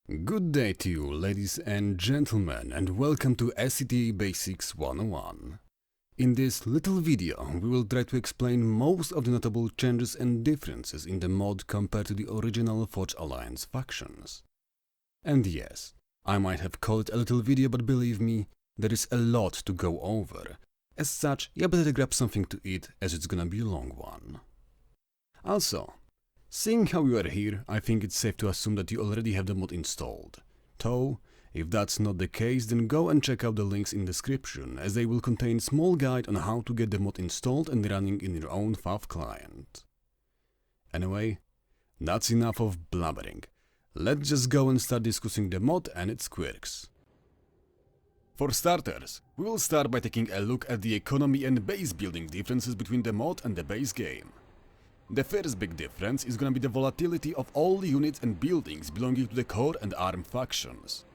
Good day to you, ladies and gentlemen, and welcome to SCTA Basics 101. In this little video, we will try to explain most of the notable changes and differences in the mod compared to the original Forge Alliance factions. And yes, I might have called it a little video, but believe me, there is a lot to go over. As such, you better grab something to eat, as it's gonna be a long one. Also, seeing how you are here, I think it's safe to assume that you already have the mod installed. Though, if that's not the case, then go and check out the links in the description, as they will contain small guide on how to get the mod installed and running in your own FAF client. Anyway, that's enough of blabbering. Let's just go and start discussing the mod and its quirks. For starters, we will start by taking a look at the economy and base building differences between the mod and the base game. The first big difference is gonna be the volatility of all the units and buildings belonging to the core and arm factions.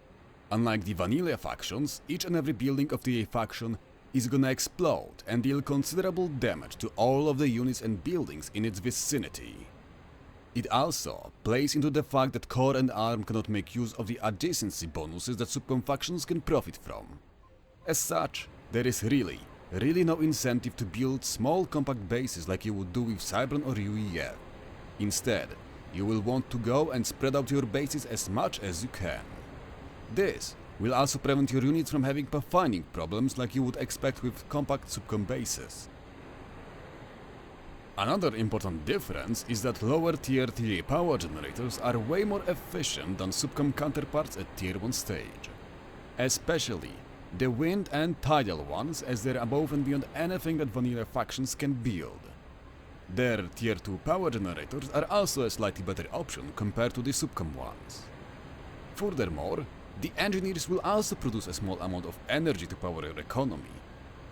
Unlike the vanilla factions, each and every building of the faction is gonna explode and deal considerable damage to all of the units and buildings in its vicinity. It also plays into the fact that core and arm cannot make use of the adjacency bonuses that subcom factions can profit from. As such, there is really no incentive to build small compact bases like you would do with Cybran or UEF. Instead, you will want to go and spread out your bases as much as you can. This will also prevent your units from having pathfinding problems like you would expect with compact subcom bases. Another important difference is that lower tier TA power generators are way more efficient than subcom counterparts at tier 1 stage. Especially the wind and tidal ones, as they're above and beyond anything that vanilla factions can build. Their tier 2 power generators are also a slightly better option compared to the subcom ones. Furthermore, the engineers will also produce a small amount of energy to power your economy.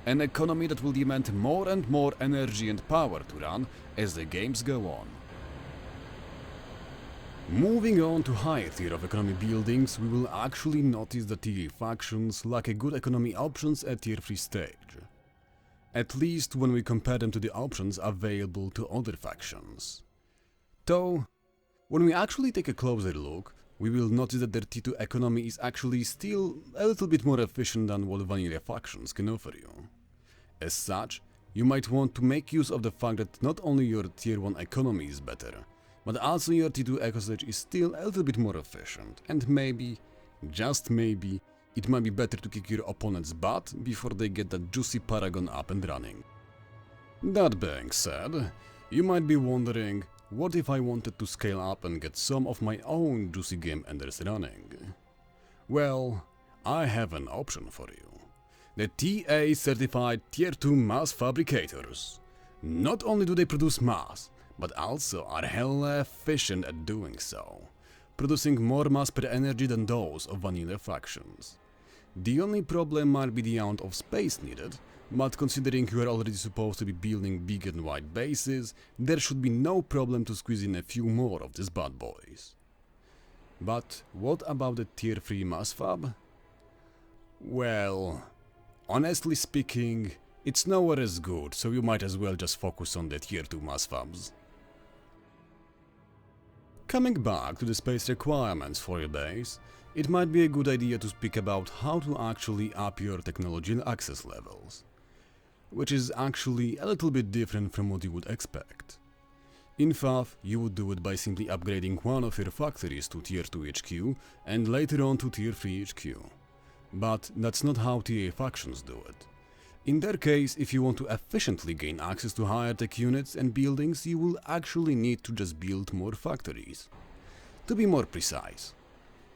An economy that will demand more and more energy and power to run as the games go on. Moving on to higher tier of economy buildings, we will actually notice that TA factions lack a good economy options at tier 3 stage. At least when we compare them to the options available to other factions. Though, when we actually take a closer look, we will notice that their T2 economy is actually still a little bit more efficient than what vanilla factions can offer you. As such, you might want to make use of the fact that not only your tier 1 economy is better, but also your T2 eco-stage is still a little bit more efficient, and maybe, just maybe, it might be better to kick your opponent's butt before they get that juicy paragon up and running. That being said, you might be wondering, what if I wanted to scale up and get some of my own juicy game enders running? Well, I have an option for you. The TA certified tier 2 mass fabricators. Not only do they produce mass, but also are hella efficient at doing so, producing more mass per energy than those of vanilla factions. The only problem might be the amount of space needed, but considering you are already supposed to be building big and wide bases, there should be no problem to squeeze in a few more of these bad boys. But what about the tier 3 mass fab? Well, honestly speaking, it's nowhere as good, so you might as well just focus on the tier 2 mass fabs. Coming back to the space requirements for your base, it might be a good idea to speak about how to actually up your technology access levels, which is actually a little bit different from what you would expect. In FAF, you would do it by simply upgrading one of your factories to tier 2 HQ and later on to tier 3 HQ. But that's not how TA factions do it. In their case, if you want to efficiently gain access to higher tech units and buildings, you will actually need to just build more factories. To be more precise,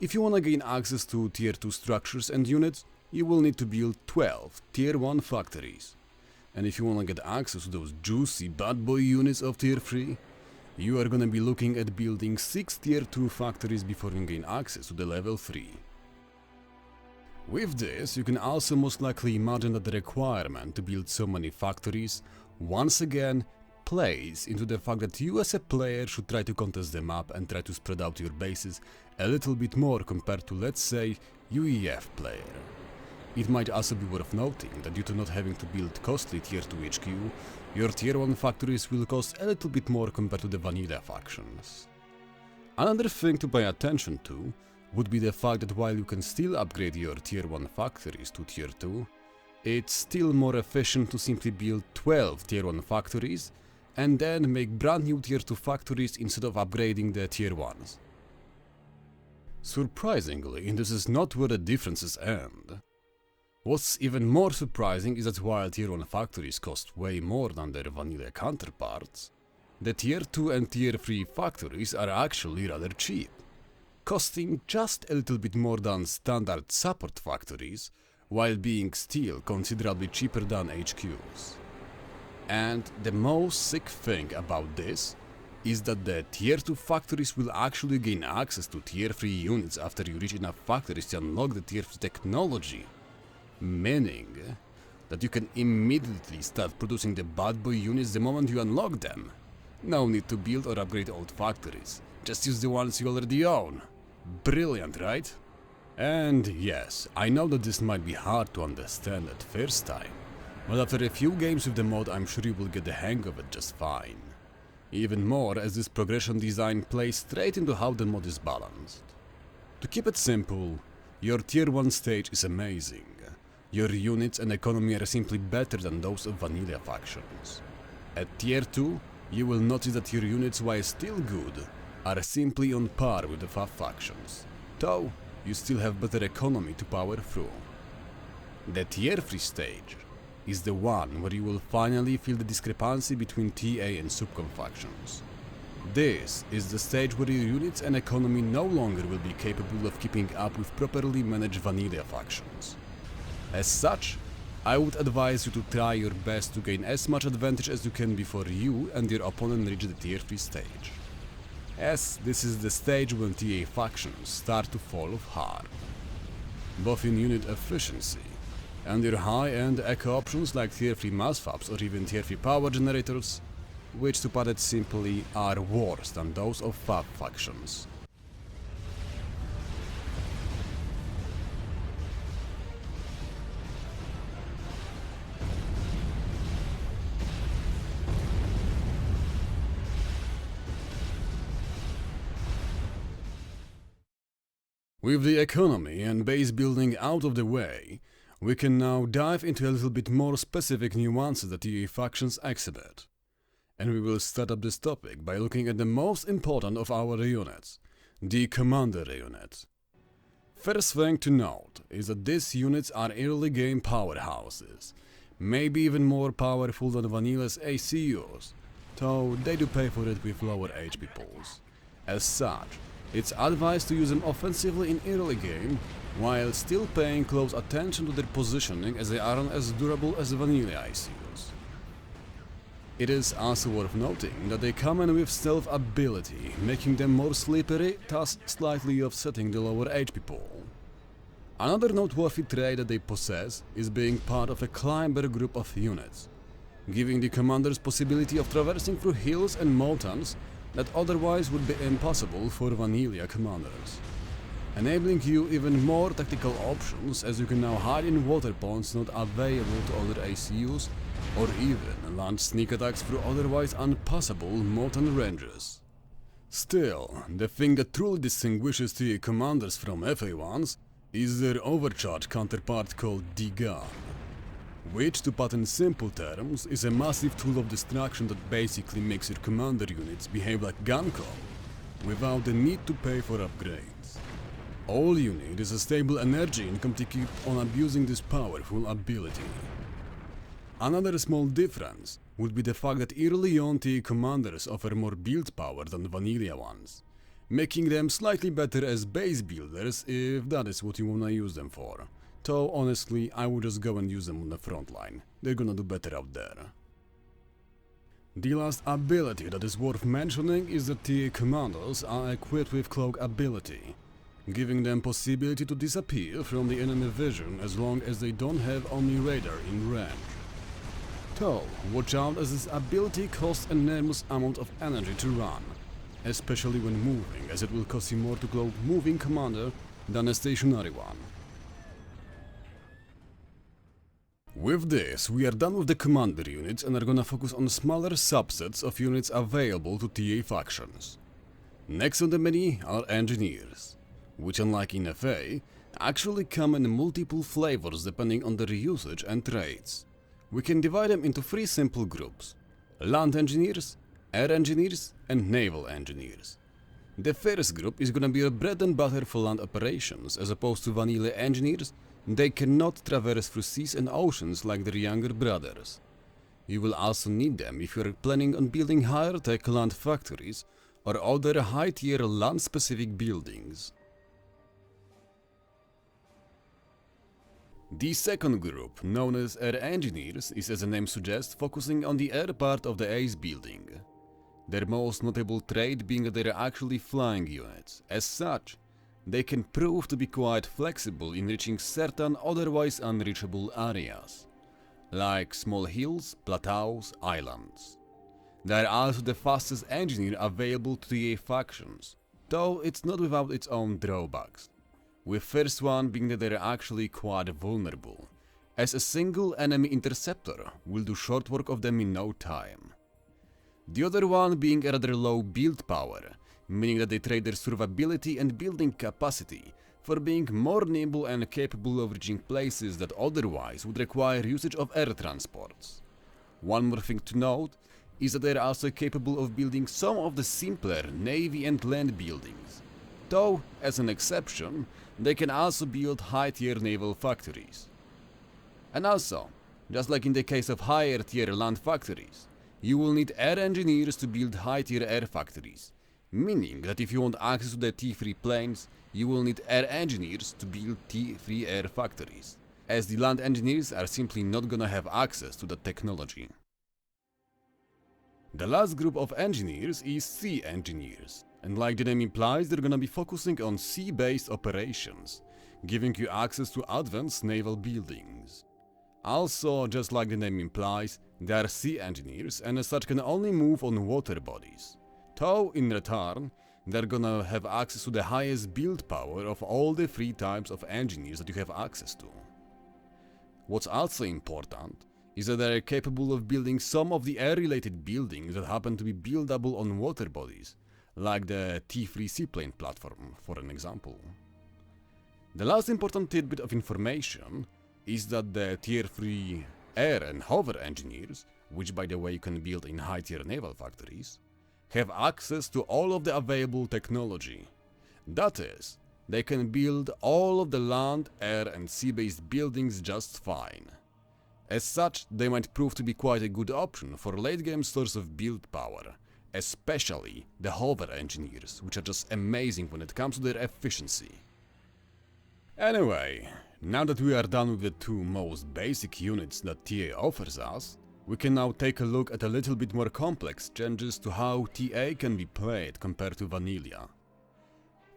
if you want to gain access to tier 2 structures and units, you will need to build 12 tier 1 factories. And if you want to get access to those juicy bad boy units of tier 3, you are gonna be looking at building 6 tier 2 factories before you gain access to the level 3. With this, you can also most likely imagine that the requirement to build so many factories, once again, plays into the fact that you as a player should try to contest the map and try to spread out your bases a little bit more compared to, let's say, UEF player. It might also be worth noting that due to not having to build costly tier 2 HQ, your tier 1 factories will cost a little bit more compared to the vanilla factions. Another thing to pay attention to would be the fact that while you can still upgrade your tier 1 factories to tier 2, it's still more efficient to simply build 12 tier 1 factories and then make brand new tier 2 factories instead of upgrading the tier 1s. Surprisingly, this is not where the differences end. What's even more surprising is that while tier 1 factories cost way more than their vanilla counterparts, the tier 2 and tier 3 factories are actually rather cheap, costing just a little bit more than standard support factories, while being still considerably cheaper than HQs. And the most sick thing about this is that the tier 2 factories will actually gain access to tier 3 units after you reach enough factories to unlock the tier 3 technology, meaning that you can immediately start producing the bad boy units the moment you unlock them. No need to build or upgrade old factories, just use the ones you already own. Brilliant, right? And yes, I know that this might be hard to understand at first time, but after a few games with the mod I'm sure you will get the hang of it just fine. Even more as this progression design plays straight into how the mod is balanced. To keep it simple, your tier 1 stage is amazing. Your units and economy are simply better than those of vanilla factions. At tier 2, you will notice that your units, while still good, are simply on par with the FAF factions, though you still have better economy to power through. The tier 3 stage is the one where you will finally feel the discrepancy between TA and subcom factions. This is the stage where your units and economy no longer will be capable of keeping up with properly managed vanilla factions. As such, I would advise you to try your best to gain as much advantage as you can before you and your opponent reach the tier 3 stage, as this is the stage when TA factions start to fall off hard, both in unit efficiency and your high-end eco options like tier 3 mass fabs or even tier 3 power generators, which to put it simply are worse than those of fab factions. With the economy and base building out of the way, we can now dive into a little bit more specific nuances that TA factions exhibit. And we will start up this topic by looking at the most important of our units, the Commander unit. First thing to note is that these units are early game powerhouses, maybe even more powerful than Vanilla's ACUs, though they do pay for it with lower HP pools. As such, it's advised to use them offensively in early game, while still paying close attention to their positioning as they aren't as durable as vanilla ICUs. It is also worth noting that they come in with stealth ability, making them more slippery, thus slightly offsetting the lower HP pool. Another noteworthy trait that they possess is being part of a climber group of units, giving the commanders possibility of traversing through hills and mountains that otherwise would be impossible for vanilla commanders, enabling you even more tactical options as you can now hide in water ponds not available to other ACUs, or even launch sneak attacks through otherwise unpassable mountain ranges. Still, the thing that truly distinguishes TA commanders from FA1s is their overcharge counterpart called the Gun, which, to put in simple terms, is a massive tool of destruction that basically makes your commander units behave like Gunco, without the need to pay for upgrades. All you need is a stable energy income to keep on abusing this powerful ability. Another small difference would be the fact that early on TA commanders offer more build power than vanilla ones, making them slightly better as base builders if that is what you wanna use them for. Though honestly, I would just go and use them on the front line. They're gonna do better out there. The last ability that is worth mentioning is that TA commandos are equipped with cloak ability, giving them possibility to disappear from the enemy vision as long as they don't have Omni Radar in range. Though, watch out as this ability costs an enormous amount of energy to run, especially when moving, as it will cost you more to cloak moving commander than a stationary one. With this, we are done with the commander units and are gonna focus on smaller subsets of units available to TA factions. Next on the menu are engineers. which unlike in FA, actually come in multiple flavors depending on their usage and traits. We can divide them into 3 simple groups: land engineers, air engineers, and naval engineers. The first group is gonna be a bread and butter for land operations. As opposed to vanilla engineers, they cannot traverse through seas and oceans like their younger brothers. You will also need them if you're planning on building higher tech land factories or other high tier land specific buildings. The second group, known as air engineers, is, as the name suggests, focusing on the air part of the ace building. Their most notable trait being that they are actually flying units. As such, they can prove to be quite flexible in reaching certain otherwise unreachable areas, like small hills, plateaus, islands. They are also the fastest engineer available to the factions, though it's not without its own drawbacks. With first one being that they are actually quite vulnerable, as a single enemy interceptor will do short work of them in no time. The other one being a rather low build power, meaning that they trade their survivability and building capacity for being more nimble and capable of reaching places that otherwise would require usage of air transports. One more thing to note is that they are also capable of building some of the simpler navy and land buildings, though, as an exception, they can also build high-tier naval factories. And also, just like in the case of higher-tier land factories, you will need air engineers to build high-tier air factories, meaning that if you want access to the T3 planes, you will need air engineers to build T3 air factories, as the land engineers are simply not gonna have access to that technology. The last group of engineers is sea engineers, and like the name implies, they're gonna be focusing on sea-based operations, giving you access to advanced naval buildings. Also, just like the name implies, they are sea engineers and as such can only move on water bodies, though in return, they're gonna have access to the highest build power of all the 3 types of engineers that you have access to. What's also important is that they are capable of building some of the air-related buildings that happen to be buildable on water bodies, like the T3 seaplane platform, for an example. The last important tidbit of information is that the Tier 3 air and hover engineers, which by the way you can build in high-tier naval factories, have access to all of the available technology. That is, they can build all of the land, air and sea-based buildings just fine. As such, they might prove to be quite a good option for late-game source of build power, especially the hover engineers, which are just amazing when it comes to their efficiency. Anyway, now that we are done with the 2 most basic units that TA offers us, we can now take a look at a little bit more complex changes to how TA can be played compared to vanilla.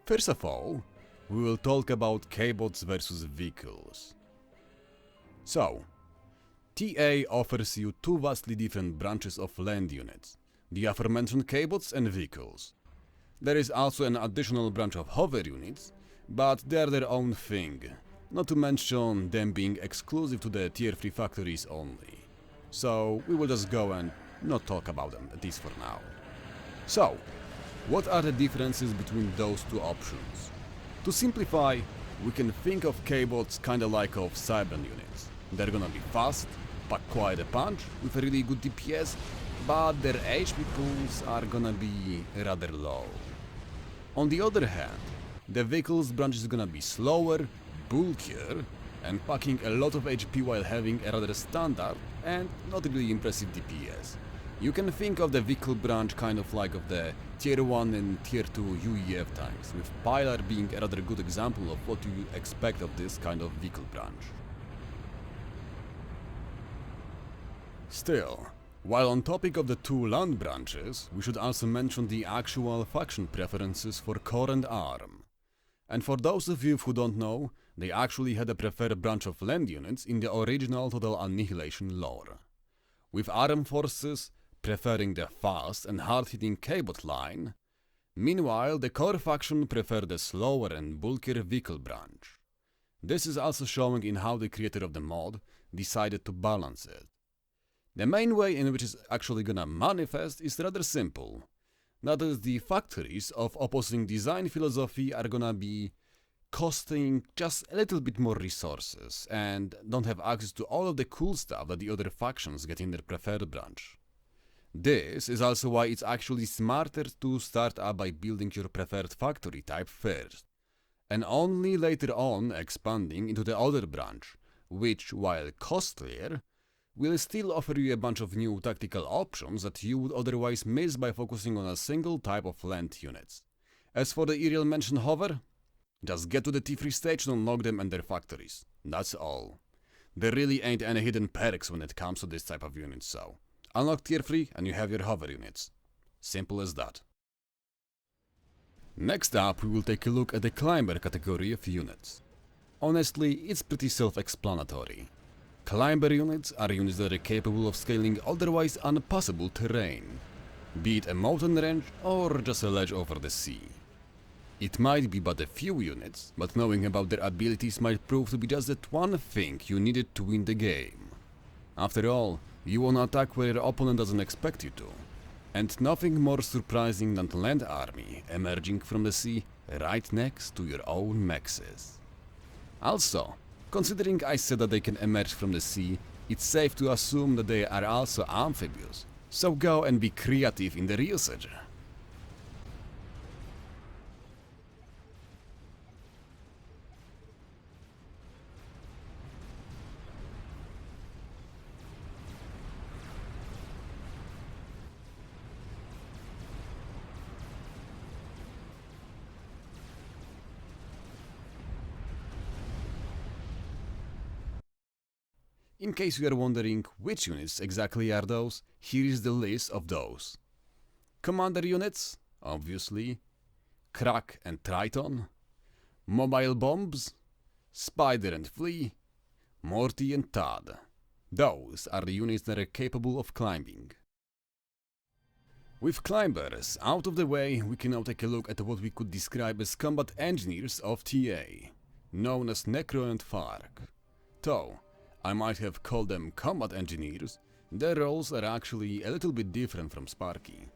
First of all, we will talk about K-bots versus vehicles. So, TA offers you 2 vastly different branches of land units, the aforementioned K-bots and vehicles. There is also an additional branch of hover units, but they are their own thing, not to mention them being exclusive to the Tier 3 factories only. So we will just go and not talk about them, at least for now. So, what are the differences between those 2 options? To simplify, we can think of K-bots kinda like of Cyber units. They're gonna be fast, pack quite a punch, with a really good DPS, but their HP pools are gonna be rather low. On the other hand, the vehicles branch is gonna be slower, bulkier, and packing a lot of HP while having a rather standard and not really impressive DPS. You can think of the vehicle branch kind of like of the Tier 1 and Tier 2 UEF tanks, with Pilar being a rather good example of what you expect of this kind of vehicle branch. Still, while on topic of the 2 land branches, we should also mention the actual faction preferences for Core and ARM. And for those of you who don't know, they actually had a preferred branch of land units in the original Total Annihilation lore, with ARM forces preferring the fast and hard-hitting K-bot line. Meanwhile, the Core faction preferred the slower and bulkier vehicle branch. This is also showing in how the creator of the mod decided to balance it. The main way in which it's actually gonna manifest is rather simple. That is, the factories of opposing design philosophy are gonna be costing just a little bit more resources and don't have access to all of the cool stuff that the other factions get in their preferred branch. This is also why it's actually smarter to start up by building your preferred factory type first, and only later on expanding into the other branch, which, while costlier, will still offer you a bunch of new tactical options that you would otherwise miss by focusing on a single type of land units. As for the aerial mentioned hover, just get to the T3 stage and unlock them and their factories. That's all. There really ain't any hidden perks when it comes to this type of units, so unlock tier 3 and you have your hover units. Simple as that. Next up, we will take a look at the climber category of units. Honestly, it's pretty self-explanatory. Climber units are units that are capable of scaling otherwise impossible terrain, be it a mountain range or just a ledge over the sea. It might be but a few units, but knowing about their abilities might prove to be just that one thing you needed to win the game. After all, you wanna attack where your opponent doesn't expect you to. And nothing more surprising than the land army emerging from the sea right next to your own mexes. Also, considering I said that they can emerge from the sea, it's safe to assume that they are also amphibious, so go and be creative in their usage. In case you are wondering which units exactly are those, here is the list of those. Commander units, obviously, Crack and Triton, Mobile Bombs, Spider and Flea, Morty and Todd. Those are the units that are capable of climbing. With climbers out of the way, we can now take a look at what we could describe as combat engineers of TA, known as Necro and Fark. Though I might have called them combat engineers, their roles are actually a little bit different from Sparky.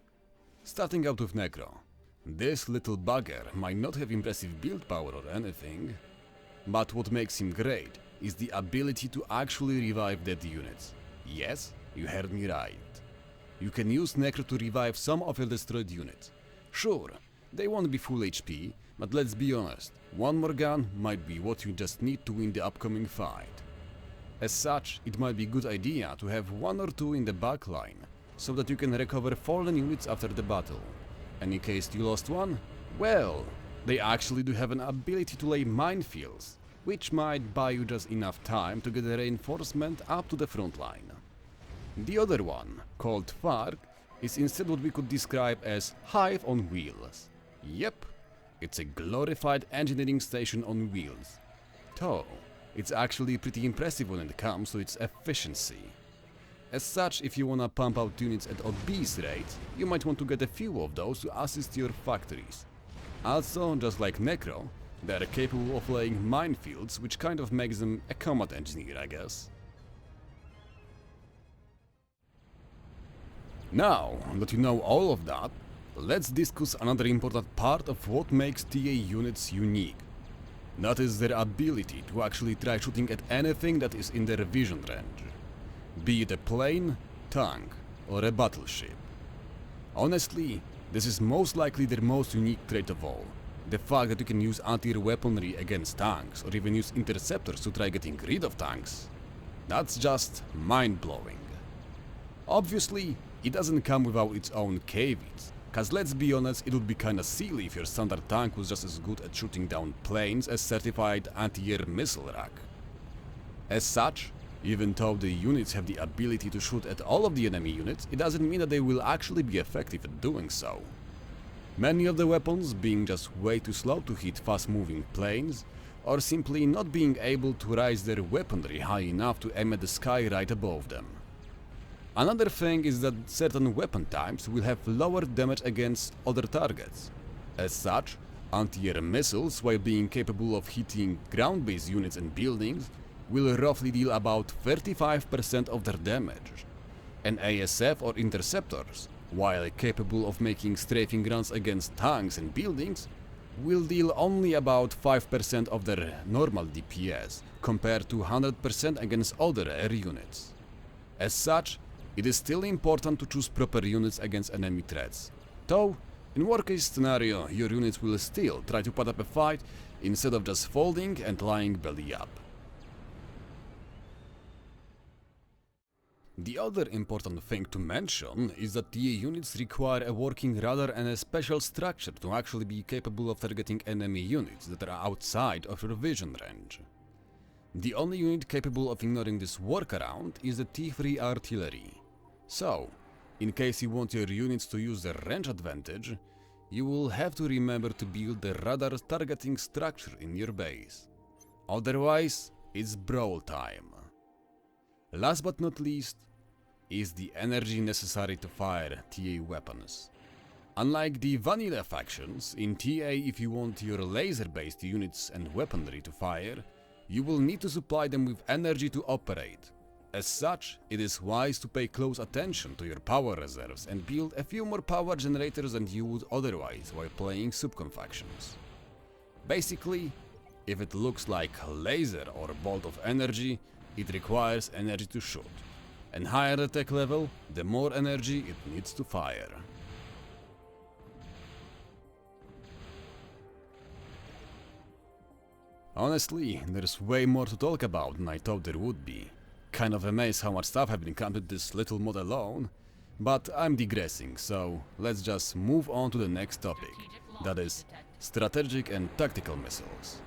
Starting out with Necro. This little bugger might not have impressive build power or anything, but what makes him great is the ability to actually revive dead units. Yes, you heard me right. You can use Necro to revive some of your destroyed units. Sure, they won't be full HP, but let's be honest, one more gun might be what you just need to win the upcoming fight. As such, it might be a good idea to have one or two in the back line, so that you can recover fallen units after the battle. And in case you lost one, well, they actually do have an ability to lay minefields, which might buy you just enough time to get a reinforcement up to the front line. The other one, called Fark, is instead what we could describe as Hive on wheels. Yep, it's a glorified engineering station on wheels. Though, it's actually pretty impressive when it comes to its efficiency. As such, if you wanna pump out units at obese rate, you might want to get a few of those to assist your factories. Also, just like Necro, they are capable of laying minefields, which kind of makes them a combat engineer, I guess. Now that you know all of that, let's discuss another important part of what makes TA units unique. That is their ability to actually try shooting at anything that is in their vision range. Be it a plane, tank, or a battleship. Honestly, this is most likely their most unique trait of all. The fact that you can use anti-air weaponry against tanks, or even use interceptors to try getting rid of tanks. That's just mind-blowing. Obviously, it doesn't come without its own caveats. Cause let's be honest, it would be kinda silly if your standard tank was just as good at shooting down planes as certified anti-air missile rack. As such, even though the units have the ability to shoot at all of the enemy units, it doesn't mean that they will actually be effective at doing so. Many of the weapons being just way too slow to hit fast-moving planes, or simply not being able to raise their weaponry high enough to aim at the sky right above them. Another thing is that certain weapon types will have lower damage against other targets. As such, anti-air missiles, while being capable of hitting ground-based units and buildings, will roughly deal about 35% of their damage. And ASF or interceptors, while capable of making strafing runs against tanks and buildings, will deal only about 5% of their normal DPS, compared to 100% against other air units. As such, it is still important to choose proper units against enemy threats, though in worst case scenario your units will still try to put up a fight instead of just folding and lying belly up. The other important thing to mention is that TA units require a working radar and a special structure to actually be capable of targeting enemy units that are outside of your vision range. The only unit capable of ignoring this workaround is the T3 artillery. So, in case you want your units to use their range advantage, you will have to remember to build the radar targeting structure in your base. Otherwise, it's brawl time. Last but not least, is the energy necessary to fire TA weapons. Unlike the vanilla factions, in TA if you want your laser-based units and weaponry to fire, you will need to supply them with energy to operate. As such, it is wise to pay close attention to your power reserves and build a few more power generators than you would otherwise while playing subcon factions. Basically, if it looks like a laser or a bolt of energy, it requires energy to shoot, and higher the tech level, the more energy it needs to fire. Honestly, there's way more to talk about than I thought there would be. Kind of amazed how much stuff have been crammed into this little mod alone, but I'm digressing, so let's just move on to the next topic, that is strategic and tactical missiles.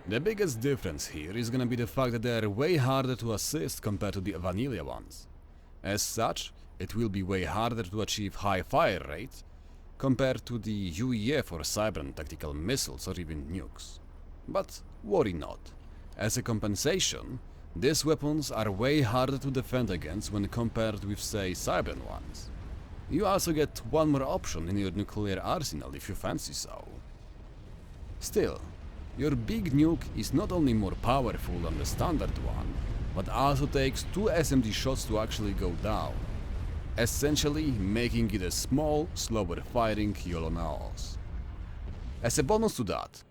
The biggest difference here is gonna be the fact that they are way harder to assist compared to the vanilla ones. As such, it will be way harder to achieve high fire rate compared to the UEF or Cybran tactical missiles or even nukes. But worry not. As a compensation, these weapons are way harder to defend against when compared with, say, Cybran ones. You also get one more option in your nuclear arsenal if you fancy so. Still, your big nuke is not only more powerful than the standard one, but also takes 2 SMG shots to actually go down, essentially making it a small, slower firing YOLO nose. As a bonus to that,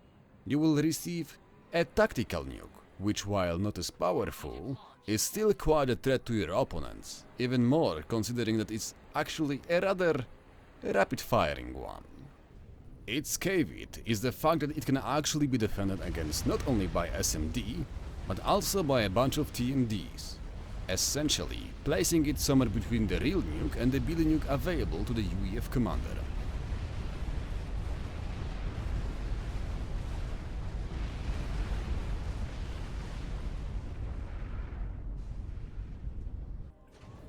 you will receive a tactical nuke, which while not as powerful, is still quite a threat to your opponents, even more considering that it's actually a rather rapid firing one. Its caveat is the fact that it can actually be defended against not only by SMD, but also by a bunch of TMDs, essentially placing it somewhere between the real nuke and the Billy nuke available to the UEF commander.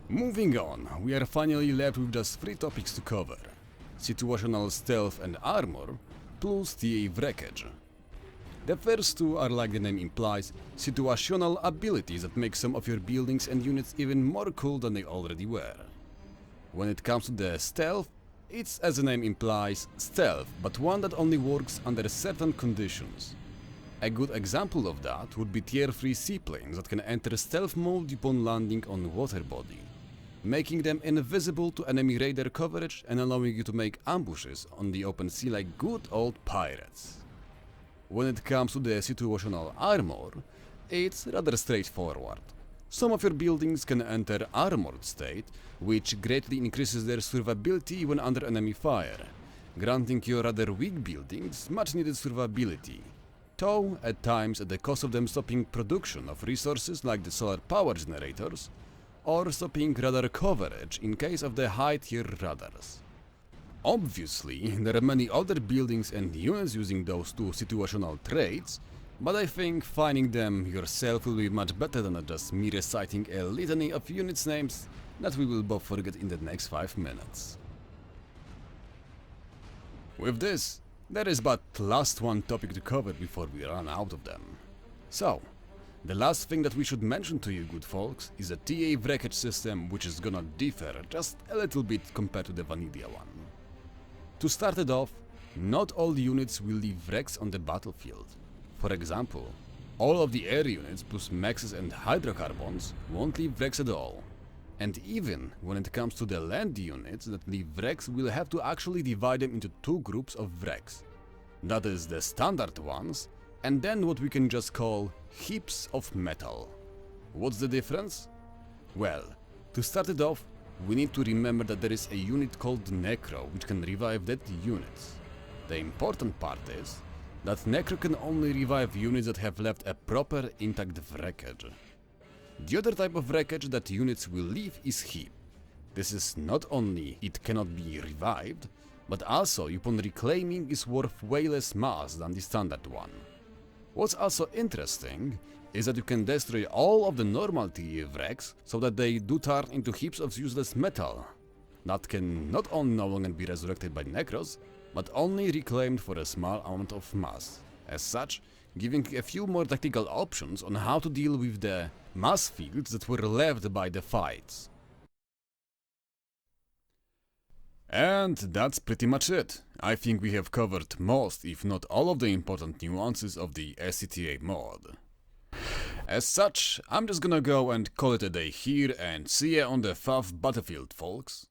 Moving on, we are finally left with just 3 topics to cover: situational stealth and armor, plus TA wreckage. The first two are, like the name implies, situational abilities that make some of your buildings and units even more cool than they already were. When it comes to the stealth, it's, as the name implies, stealth, but one that only works under certain conditions. A good example of that would be tier 3 seaplanes that can enter stealth mode upon landing on water body, making them invisible to enemy radar coverage and allowing you to make ambushes on the open sea like good old pirates. When it comes to the situational armor, it's rather straightforward. Some of your buildings can enter armored state, which greatly increases their survivability when under enemy fire, granting your rather weak buildings much needed survivability, though at times at the cost of them stopping production of resources like the solar power generators, or stopping radar coverage in case of the high tier radars. Obviously, there are many other buildings and units using those two situational traits, but I think finding them yourself will be much better than just me reciting a litany of units names that we will both forget in the next 5 minutes. With this, there is but last one topic to cover before we run out of them. So, the last thing that we should mention to you good folks is a TA wreckage system which is gonna differ just a little bit compared to the vanilla one. To start it off, not all units will leave wrecks on the battlefield. For example, all of the air units plus mexes and hydrocarbons won't leave wrecks at all. And even when it comes to the land units that leave wrecks, we'll have to actually divide them into 2 groups of wrecks. that is the standard ones, and then what we can just call heaps of metal. What's the difference? Well, to start it off, we need to remember that there is a unit called Necro which can revive dead units. The important part is that Necro can only revive units that have left a proper intact wreckage. The other type of wreckage that units will leave is heap. This is not only it cannot be revived, but also upon reclaiming is worth way less mass than the standard one. What's also interesting is that you can destroy all of the normal TE wrecks so that they do turn into heaps of useless metal that can not only no longer be resurrected by Necros, but only reclaimed for a small amount of mass. As such, giving a few more tactical options on how to deal with the mass fields that were left by the fights. And that's pretty much it. I think we have covered most, if not all of the important nuances of the SCTA mod. As such, I'm just gonna go and call it a day here and see ya on the 5th battlefield, folks.